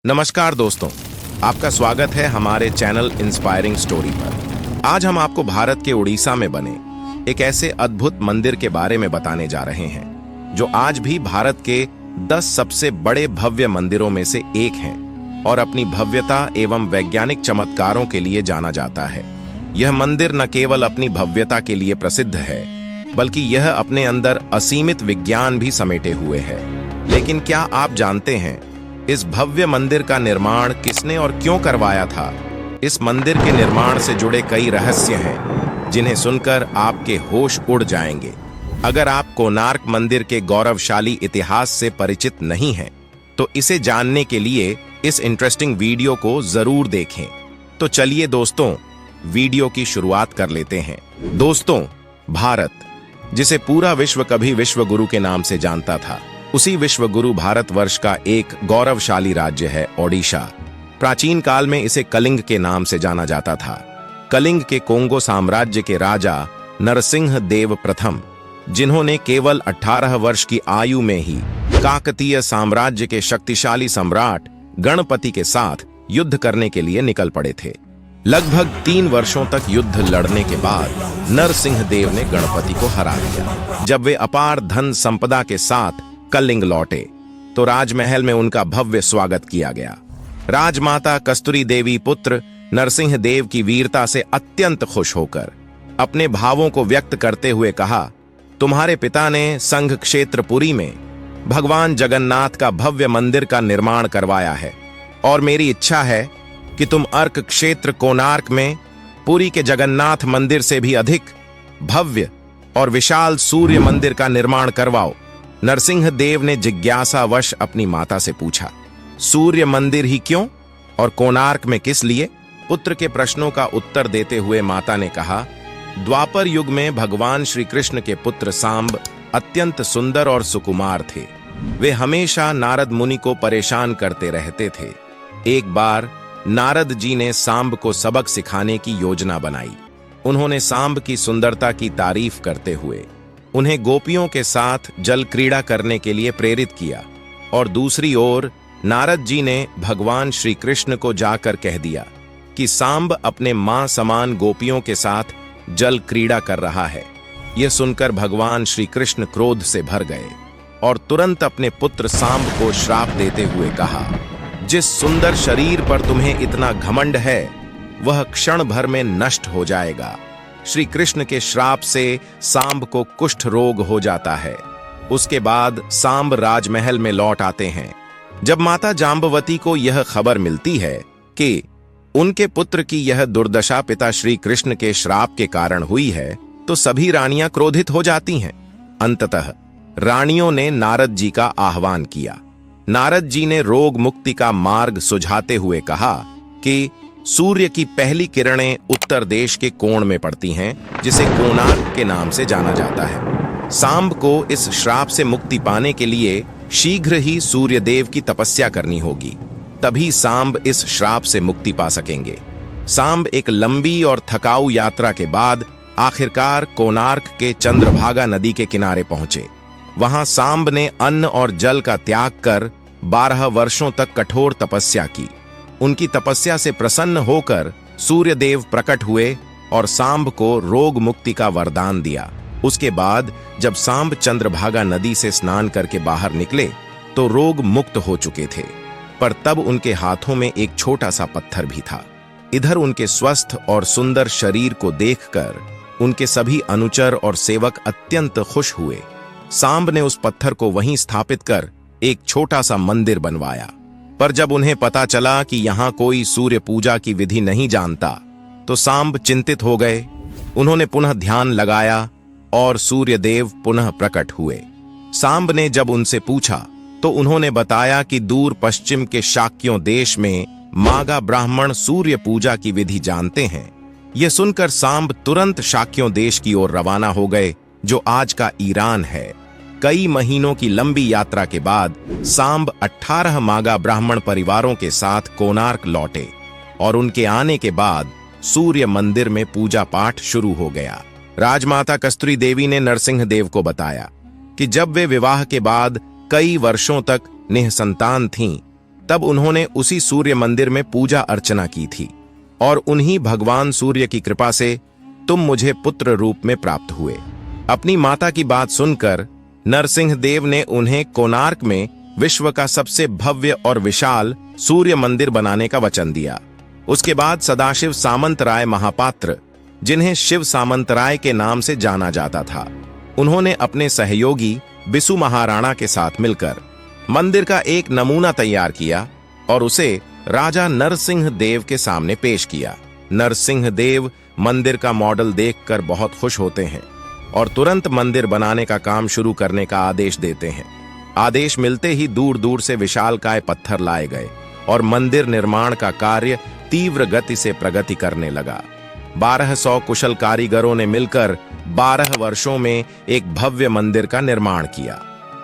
नमस्कार दोस्तों, आपका स्वागत है हमारे चैनल इंस्पायरिंग स्टोरी पर। आज हम आपको भारत के उड़ीसा में बने एक ऐसे अद्भुत मंदिर के बारे में बताने जा रहे हैं जो आज भी भारत के 10 सबसे बड़े भव्य मंदिरों में से एक हैं और अपनी भव्यता एवं वैज्ञानिक चमत्कारों के लिए जाना जाता है। यह मंदिर न केवल अपनी भव्यता के लिए प्रसिद्ध है, बल्कि यह अपने अंदर असीमित विज्ञान भी समेटे हुए है। लेकिन क्या आप जानते हैं इस भव्य मंदिर का निर्माण किसने और क्यों करवाया था? इस मंदिर के निर्माण से जुड़े कई रहस्य हैं जिन्हें सुनकर आपके होश उड़ जाएंगे। अगर आप कोणार्क मंदिर के गौरवशाली इतिहास से परिचित नहीं हैं, तो इसे जानने के लिए इस इंटरेस्टिंग वीडियो को जरूर देखें। तो चलिए दोस्तों, वीडियो की शुरुआत कर लेते हैं। दोस्तों, भारत, जिसे पूरा विश्व कभी विश्व गुरु के नाम से जानता था, उसी विश्व गुरु भारतवर्ष का एक गौरवशाली राज्य है ओडिशा। प्राचीन काल में इसे कलिंग के नाम से जाना जाता था। कलिंग के कोंगो साम्राज्य के राजा नरसिंह देव प्रथम, जिन्होंने केवल 18 वर्ष की आयु में ही काकतीय साम्राज्य के शक्तिशाली सम्राट गणपति के साथ युद्ध करने के लिए निकल पड़े थे। लगभग 3 वर्षों तक युद्ध लड़ने के बाद नरसिंह देव ने गणपति को हरा दिया। जब वे अपार धन संपदा के साथ कलिंग लौटे तो राजमहल में उनका भव्य स्वागत किया गया। राजमाता कस्तूरी देवी पुत्र नरसिंह देव की वीरता से अत्यंत खुश होकर अपने भावों को व्यक्त करते हुए कहा, तुम्हारे पिता ने संघ क्षेत्र पुरी में भगवान जगन्नाथ का भव्य मंदिर का निर्माण करवाया है और मेरी इच्छा है कि तुम अर्क क्षेत्र कोणार्क में पुरी के जगन्नाथ मंदिर से भी अधिक भव्य और विशाल सूर्य मंदिर का निर्माण करवाओ। नरसिंह देव ने जिज्ञासावश अपनी माता से पूछा, सूर्य मंदिर ही क्यों और कोणार्क में किस लिए? पुत्र के प्रश्नों का उत्तर देते हुए माता ने कहा, द्वापर युग में भगवान श्री कृष्ण के पुत्र सांब अत्यंत सुंदर और सुकुमार थे। वे हमेशा नारद मुनि को परेशान करते रहते थे। एक बार नारद जी ने सांब को सबक सिखाने की योजना बनाई। उन्होंने सांब की सुंदरता की तारीफ करते हुए उन्हें गोपियों के साथ जल क्रीड़ा करने के लिए प्रेरित किया और दूसरी ओर नारद जी ने भगवान श्री कृष्ण को जाकर कह दिया कि सांब अपने मां समान गोपियों के साथ जल क्रीड़ा कर रहा है। यह सुनकर भगवान श्री कृष्ण क्रोध से भर गए और तुरंत अपने पुत्र सांब को श्राप देते हुए कहा, जिस सुंदर शरीर पर तुम्हें इतना घमंड है वह क्षण भर में नष्ट हो जाएगा। श्री कृष्ण के श्राप से सांब को कुष्ठ रोग हो जाता है। उसके बाद सांब राजमहल में लौट आते हैं। जब माता जाम्बवती को यह खबर मिलती है कि उनके पुत्र की यह दुर्दशा पिता श्री कृष्ण के श्राप के कारण हुई है, तो सभी रानियां क्रोधित हो जाती हैं। अंततः रानियों ने नारद जी का आह्वान किया। नारद जी ने रोग मुक्ति का मार्ग सुझाते हुए कहा कि सूर्य की पहली किरणें उत्तर देश के कोण में पड़ती हैं, जिसे कोणार्क के नाम से जाना जाता है। सांब को इस श्राप से मुक्ति पाने के लिए शीघ्र ही सूर्य देव की तपस्या करनी होगी, तभी सांब इस श्राप से मुक्ति पा सकेंगे। सांब एक लंबी और थकाऊ यात्रा के बाद आखिरकार कोणार्क के चंद्रभागा नदी के किनारे पहुंचे। वहां सांब ने अन्न और जल का त्याग कर 12 वर्षों तक कठोर तपस्या की। उनकी तपस्या से प्रसन्न होकर सूर्यदेव प्रकट हुए और सांब को रोग मुक्ति का वरदान दिया। उसके बाद जब सांब चंद्रभागा नदी से स्नान करके बाहर निकले तो रोग मुक्त हो चुके थे, पर तब उनके हाथों में एक छोटा सा पत्थर भी था। इधर उनके स्वस्थ और सुंदर शरीर को देखकर उनके सभी अनुचर और सेवक अत्यंत खुश हुए। सांब ने उस पत्थर को वहीं स्थापित कर एक छोटा सा मंदिर बनवाया। पर जब उन्हें पता चला कि यहाँ कोई सूर्य पूजा की विधि नहीं जानता, तो सांब चिंतित हो गए। उन्होंने पुनः ध्यान लगाया और सूर्यदेव पुनः प्रकट हुए। सांब ने जब उनसे पूछा तो उन्होंने बताया कि दूर पश्चिम के शाक्यों देश में मागा ब्राह्मण सूर्य पूजा की विधि जानते हैं। यह सुनकर सांब तुरंत शाक्यों देश की ओर रवाना हो गए, जो आज का ईरान है। कई महीनों की लंबी यात्रा के बाद सांब 18 मागा ब्राह्मण परिवारों के साथ कोणार्क लौटे और उनके आने के बाद सूर्य मंदिर में पूजा पाठ शुरू हो गया। राजमाता कस्तूरी देवी ने नरसिंह देव को बताया कि जब वे विवाह के बाद कई वर्षों तक निःसंतान थीं, तब उन्होंने उसी सूर्य मंदिर में पूजा अर्चना की थी और उन्हीं भगवान सूर्य की कृपा से तुम मुझे पुत्र रूप में प्राप्त हुए। अपनी माता की बात सुनकर नरसिंह देव ने उन्हें कोणार्क में विश्व का सबसे भव्य और विशाल सूर्य मंदिर बनाने का वचन दिया। उसके बाद सदाशिव सामंतराय महापात्र, जिन्हें शिव सामंतराय के नाम से जाना जाता था, उन्होंने अपने सहयोगी बिसु महाराणा के साथ मिलकर मंदिर का एक नमूना तैयार किया और उसे राजा नरसिंह देव के सामने पेश किया। नरसिंह देव मंदिर का मॉडल देखकर बहुत खुश होते हैं और तुरंत मंदिर बनाने का काम शुरू करने का आदेश देते हैं। आदेश मिलते ही दूर दूर से विशालकाय पत्थर लाए गए और मंदिर निर्माण का कार्य तीव्र गति से प्रगति करने लगा। 1200 कुशल कारीगरों ने मिलकर 12 वर्षों में एक भव्य मंदिर का निर्माण किया,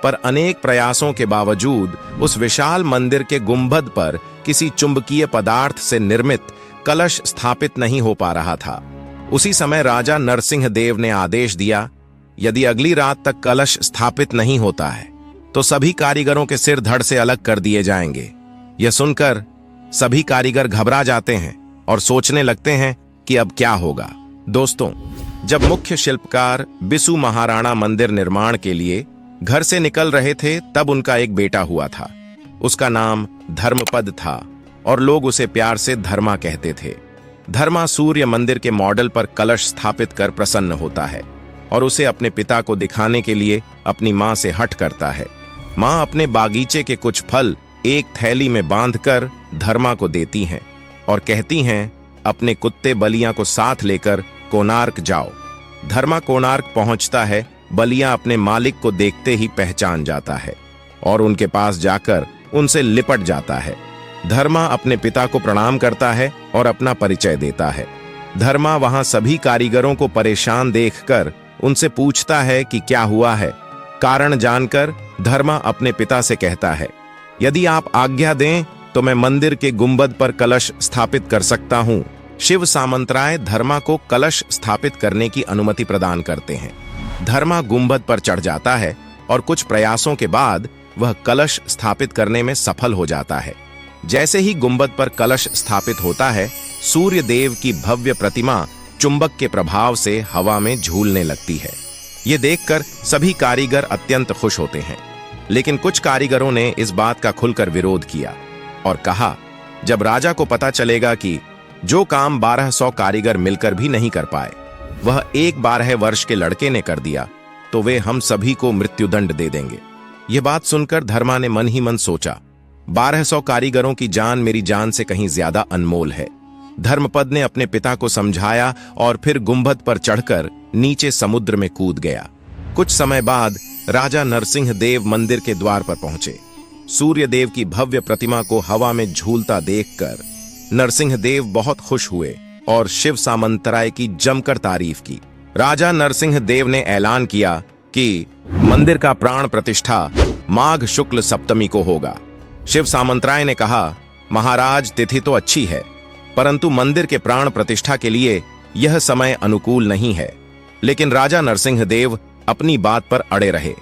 पर अनेक प्रयासों के बावजूद उस विशाल मंदिर के गुंबद पर किसी चुंबकीय पदार्थ से निर्मित कलश स्थापित नहीं हो पा रहा था। उसी समय राजा नरसिंह देव ने आदेश दिया, यदि अगली रात तक कलश स्थापित नहीं होता है तो सभी कारीगरों के सिर धड़ से अलग कर दिए जाएंगे। यह सुनकर सभी कारीगर घबरा जाते हैं और सोचने लगते हैं कि अब क्या होगा। दोस्तों, जब मुख्य शिल्पकार बिसु महाराणा मंदिर निर्माण के लिए घर से निकल रहे थे, तब उनका एक बेटा हुआ था। उसका नाम धर्मपद था और लोग उसे प्यार से धर्मा कहते थे। धर्मा सूर्य मंदिर के मॉडल पर कलश स्थापित कर प्रसन्न होता है और उसे अपने पिता को दिखाने के लिए अपनी मां से हठ करता है। मां अपने बागीचे के कुछ फल एक थैली में बांधकर धर्मा को देती हैं और कहती हैं, अपने कुत्ते बलिया को साथ लेकर कोणार्क जाओ। धर्मा कोणार्क पहुंचता है। बलिया अपने मालिक को देखते ही पहचान जाता है और उनके पास जाकर उनसे लिपट जाता है। धर्मा अपने पिता को प्रणाम करता है और अपना परिचय देता है। धर्मा वहां सभी कारीगरों को परेशान देखकर उनसे पूछता है कि क्या हुआ है। कारण जानकर धर्मा अपने पिता से कहता है, यदि आप आज्ञा दें तो मैं मंदिर के गुंबद पर कलश स्थापित कर सकता हूं। शिव सामंतराय धर्मा को कलश स्थापित करने की अनुमति प्रदान करते हैं। धर्मा गुंबद पर चढ़ जाता है और कुछ प्रयासों के बाद वह कलश स्थापित करने में सफल हो जाता है। जैसे ही गुंबद पर कलश स्थापित होता है, सूर्य देव की भव्य प्रतिमा चुंबक के प्रभाव से हवा में झूलने लगती है। ये देखकर सभी कारीगर अत्यंत खुश होते हैं, लेकिन कुछ कारीगरों ने इस बात का खुलकर विरोध किया और कहा, जब राजा को पता चलेगा कि जो काम 1200 कारीगर मिलकर भी नहीं कर पाए वह एक 12 वर्ष के लड़के ने कर दिया, तो वे हम सभी को मृत्युदंड दे देंगे। यह बात सुनकर धर्मा ने मन ही मन सोचा, 1200 कारीगरों की जान मेरी जान से कहीं ज्यादा अनमोल है। धर्मपद ने अपने पिता को समझाया और फिर गुंबद पर चढ़कर नीचे समुद्र में कूद गया। कुछ समय बाद राजा नरसिंह देव मंदिर के द्वार पर पहुंचे। सूर्य देव की भव्य प्रतिमा को हवा में झूलता देखकर नरसिंह देव बहुत खुश हुए और शिव सामंतराय की जमकर तारीफ की। राजा नरसिंह देव ने ऐलान किया कि मंदिर का प्राण प्रतिष्ठा माघ शुक्ल सप्तमी को होगा। शिव सामंतराय ने कहा, महाराज, तिथि तो अच्छी है, परंतु मंदिर के प्राण प्रतिष्ठा के लिए यह समय अनुकूल नहीं है। लेकिन राजा नरसिंह देव अपनी बात पर अड़े रहे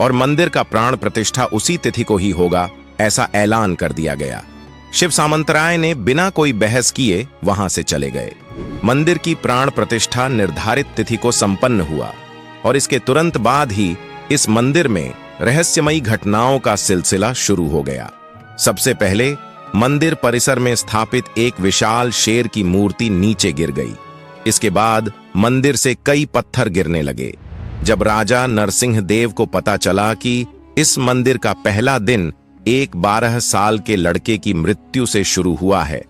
और मंदिर का प्राण प्रतिष्ठा उसी तिथि को ही होगा, ऐसा ऐलान कर दिया गया। शिव सामंतराय ने बिना कोई बहस किए वहां से चले गए। मंदिर की प्राण प्रतिष्ठा निर्धारित तिथि को संपन्न हुआ और इसके तुरंत बाद ही इस मंदिर में रहस्यमयी घटनाओं का सिलसिला शुरू हो गया। सबसे पहले मंदिर परिसर में स्थापित एक विशाल शेर की मूर्ति नीचे गिर गई। इसके बाद मंदिर से कई पत्थर गिरने लगे। जब राजा नरसिंह देव को पता चला कि इस मंदिर का पहला दिन एक 12 साल के लड़के की मृत्यु से शुरू हुआ है,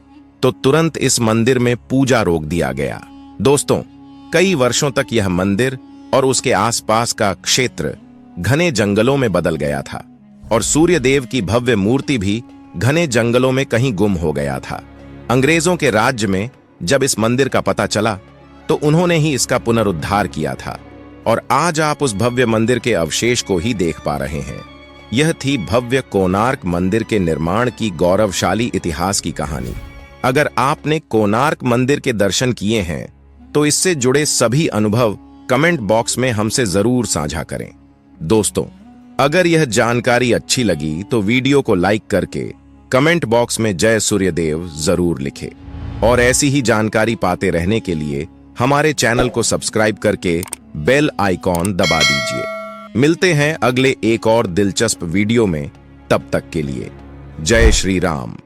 तो तुरंत इस मंदिर में पूजा रोक दिया गया। दोस्तों, कई वर्षों तक यह मंदिर और उसके आसपास का क्षेत्र घने जंगलों में बदल गया था और सूर्य देव की भव्य मूर्ति भी घने जंगलों में कहीं गुम हो गया था। अंग्रेजों के राज्य में जब इस मंदिर का पता चला तो उन्होंने ही इसका पुनरुद्धार किया था और आज आप उस भव्य मंदिर के अवशेष को ही देख पा रहे हैं। यह थी भव्य कोणार्क मंदिर के निर्माण की गौरवशाली इतिहास की कहानी। अगर आपने कोणार्क मंदिर के दर्शन किए हैं तो इससे जुड़े सभी अनुभव कमेंट बॉक्स में हमसे जरूर साझा करें। दोस्तों, अगर यह जानकारी अच्छी लगी तो वीडियो को लाइक करके कमेंट बॉक्स में जय सूर्यदेव जरूर लिखें। और ऐसी ही जानकारी पाते रहने के लिए हमारे चैनल को सब्सक्राइब करके बेल आइकॉन दबा दीजिए। मिलते हैं अगले एक और दिलचस्प वीडियो में, तब तक के लिए जय श्री राम।